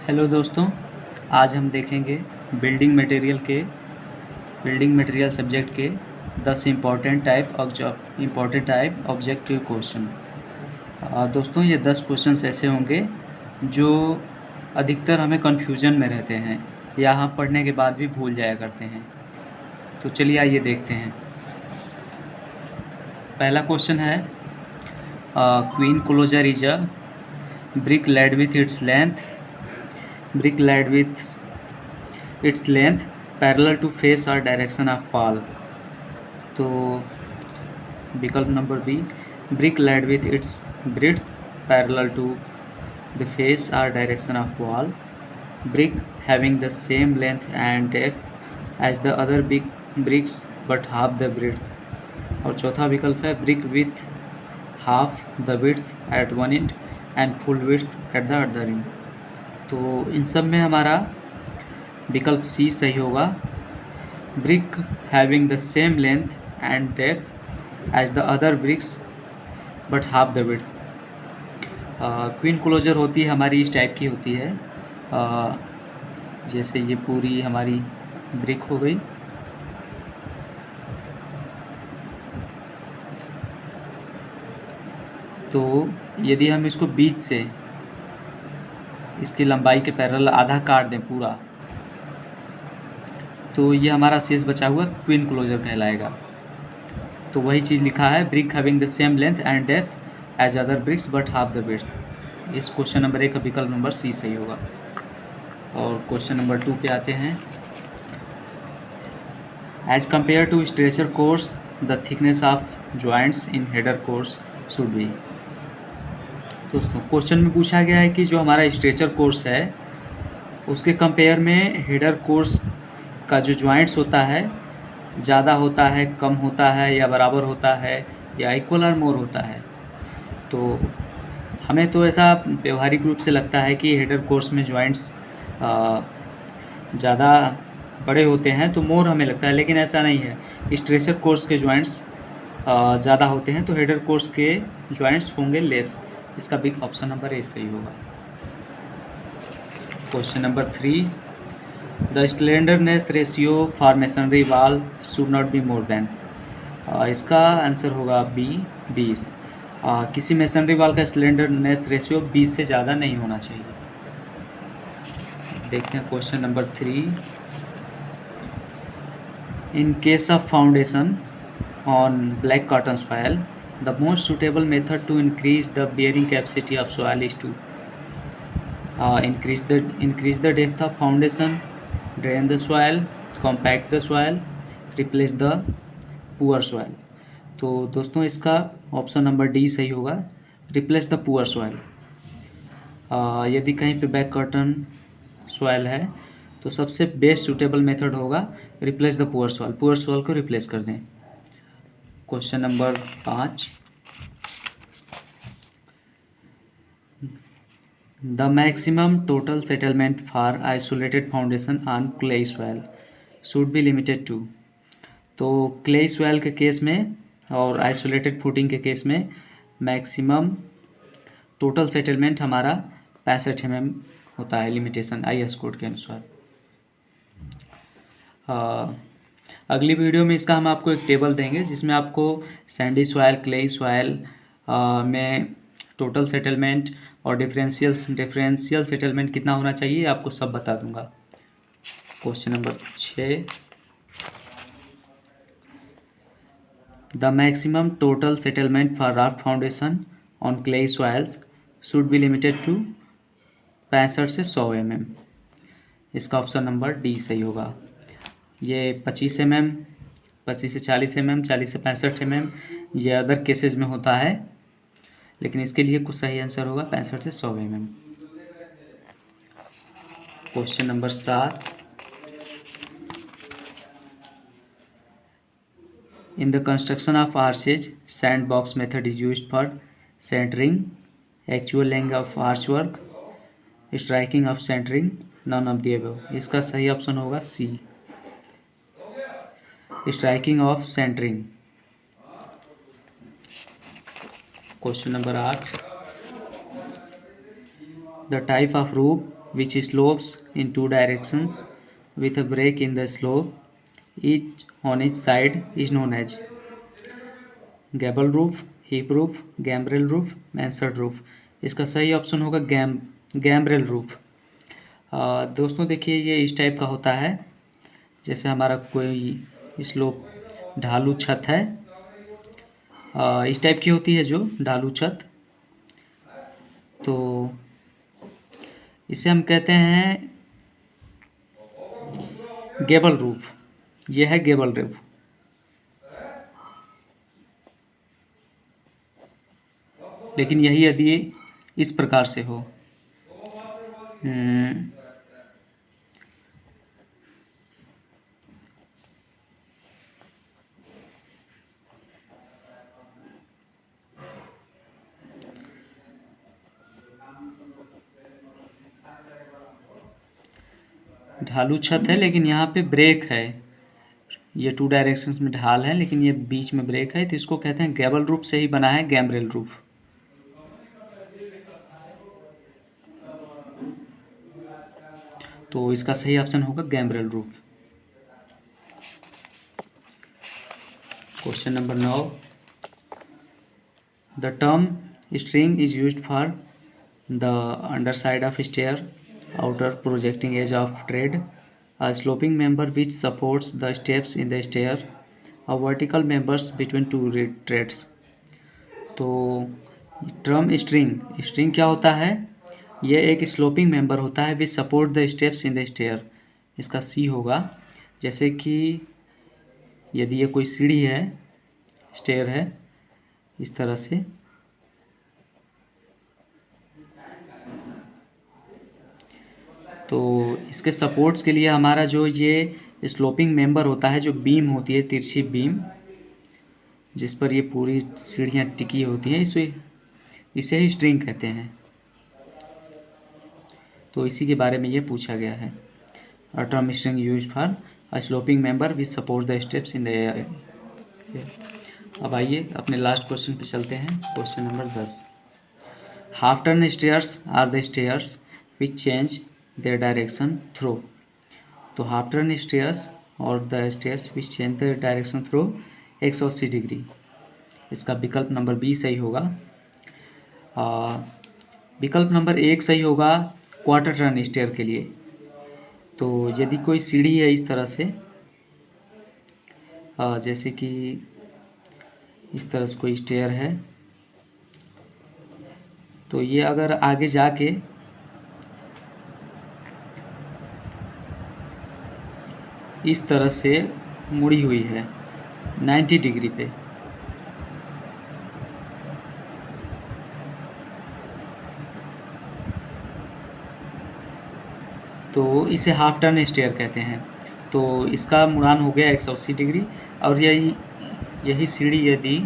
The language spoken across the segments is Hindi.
हेलो दोस्तों, आज हम देखेंगे बिल्डिंग मटेरियल सब्जेक्ट के 10 इम्पॉर्टेंट टाइप ऑब्जेक्टिव क्वेश्चन। दोस्तों, ये 10 क्वेश्चंस ऐसे होंगे जो अधिकतर हमें कन्फ्यूजन में रहते हैं या हम पढ़ने के बाद भी भूल जाया करते हैं। तो चलिए आइए देखते हैं। पहला क्वेश्चन है, queen closer is a brick laid with its length parallel to face or direction of fall। तो विकल्प number B, brick laid with its breadth parallel to the face or direction of wall, brick having the same length and depth as the other big bricks but half the breadth। और चौथा विकल्प है brick with half the width at one end and full width at the other end. तो इन सब में हमारा विकल्प सी सही होगा, brick having the same length and depth as the other bricks but half the width. Queen closer होती है हमारी इस टाइप की होती है, जैसे ये पूरी हमारी ब्रिक हो गई, तो यदि हम इसको बीच से इसकी लंबाई के पैरेलल आधा काट दें पूरा, तो ये हमारा शेष बचा हुआ क्वीन क्लोजर कहलाएगा। तो वही चीज़ लिखा है, brick having the same length and depth as other bricks but half the width. इस क्वेश्चन नंबर 1 का विकल्प नंबर सी सही होगा। और क्वेश्चन नंबर 2 पे आते हैं, as compare to stretcher course the thickness of joints in header course should be. दोस्तों, क्वेश्चन में पूछा गया है कि जो हमारा स्ट्रेचर कोर्स है उसके कंपेयर में हेडर कोर्स का जो जॉइंट्स होता है ज़्यादा होता है, कम होता है, या बराबर होता है, या इक्वल और मोर होता है। तो हमें तो ऐसा व्यवहारिक रूप से लगता है कि हेडर कोर्स में जॉइंट्स ज़्यादा बड़े होते हैं, तो मोर हमें लगता है, लेकिन ऐसा नहीं है। स्ट्रेचर कोर्स के जॉइंट्स ज़्यादा होते हैं, तो हेडर कोर्स के जॉइंट्स होंगे लेस। इसका बिग ऑप्शन नंबर ए सही होगा। Question number 3, the slenderness ratio for masonry wall should not be more than. इसका आंसर होगा बी, 20। किसी मेसनरी वॉल का स्लेंडरनेस रेशियो 20 से ज़्यादा नहीं होना चाहिए। देखते हैं question number 3, in case of foundation on black cotton soil the most suitable method to increase the bearing capacity of soil is to increase the depth of foundation, drain the soil, compact the soil, replace the poor soil। तो दोस्तों, इसका ऑप्शन नंबर डी सही होगा, रिप्लेस द पुअर सॉइल। यदि कहीं पे बैक कॉटन सॉइल है तो सबसे बेस्ट सूटेबल मेथड होगा रिप्लेस द पुअर सॉइल को रिप्लेस कर दें। Question number 5, the maximum total settlement for isolated foundation on clay soil should be limited to. तो क्ले सॉइल के केस में और आइसोलेटेड फुटिंग के केस में मैक्सिमम टोटल सेटलमेंट हमारा 65 mm होता है, लिमिटेशन IS कोड के अनुसार। अगली वीडियो में इसका हम आपको एक टेबल देंगे जिसमें आपको सैंडी सॉइल, क्लेई सॉइल में टोटल सेटलमेंट और डिफरेंशियल सेटलमेंट कितना होना चाहिए आपको सब बता दूंगा। Question number 6, the maximum total settlement for rock foundation on clayey soils should be limited to 65 से 100 mm। इसका ऑप्शन नंबर डी सही होगा। ये 25 mm, 25 से 40 mm, 40 से 65 mm ये अदर केसेस में होता है, लेकिन इसके लिए कुछ सही आंसर होगा 65 से 100 mm। Question number 7, in the construction of arches sand box method is used for centering, actual length of arch work, striking of centering, none of the above. इसका सही ऑप्शन होगा C, striking of centering. Question number 8, the type of roof which slopes in two directions with a break in the slope each on each side is known as gable roof, hip roof, gambrel roof, mansard roof। इसका सही ऑप्शन होगा गैम्ब्रेल रूफ। दोस्तों देखिए ये इस टाइप का होता है, जैसे हमारा कोई स्लोप ढालू छत है, इस टाइप की होती है जो ढालू छत, तो इसे हम कहते हैं गेबल रूफ। ये है गेबल रूफ। लेकिन यही यदि इस प्रकार से हो, ढालू छत है लेकिन यहाँ पे ब्रेक है, ये टू डायरेक्शंस में ढाल है लेकिन ये बीच में ब्रेक है, तो इसको कहते हैं गैबल रूफ से ही बना है गैम्ब्रेल रूफ। तो इसका सही ऑप्शन होगा gambrel roof. Question number 9, the term string is used for the underside of stair outer projecting edge of tread, a sloping member which supports the steps in the stair, a vertical members between two treads। तो ट्रम स्ट्रिंग क्या होता है? ये एक स्लोपिंग मेंबर होता है which support the steps in the stair. इसका सी होगा। जैसे कि यदि ये कोई सीढ़ी है, स्टेयर है इस तरह से, तो इसके सपोर्ट्स के लिए हमारा जो ये स्लोपिंग मेंबर होता है, जो बीम होती है, तिरछी बीम जिस पर ये पूरी सीढ़ियाँ टिकी होती हैं, इसे ही स्ट्रिंग कहते हैं। तो इसी के बारे में ये पूछा गया है। A term string use for a sloping member which support the steps in the air. अब आइए अपने लास्ट क्वेश्चन पे चलते हैं। Question number 10, half turn stairs are the stairs which change their direction through। तो हाफ टर्न स्टेयर्स और the stairs which change the direction through 180 degree. इसका विकल्प नंबर बी सही होगा। विकल्प नंबर 1 सही होगा क्वार्टर टर्न स्टेयर के लिए। तो यदि कोई सीढ़ी है इस तरह से, जैसे कि इस तरह से कोई स्टेयर है, तो ये अगर आगे जाके इस तरह से मुड़ी हुई है 90 डिग्री पे, तो इसे हाफ टर्न स्टेयर कहते हैं। तो इसका मुड़ान हो गया 180 डिग्री। और यही सीढ़ी यदि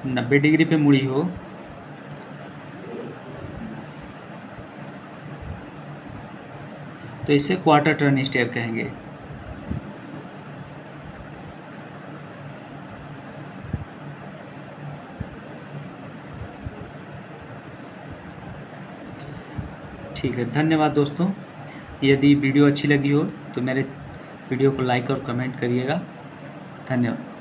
90 डिग्री पे मुड़ी हो तो इसे क्वार्टर टर्न स्टेयर कहेंगे। ठीक है, धन्यवाद दोस्तों। यदि वीडियो अच्छी लगी हो तो मेरे वीडियो को लाइक और कमेंट करिएगा। धन्यवाद।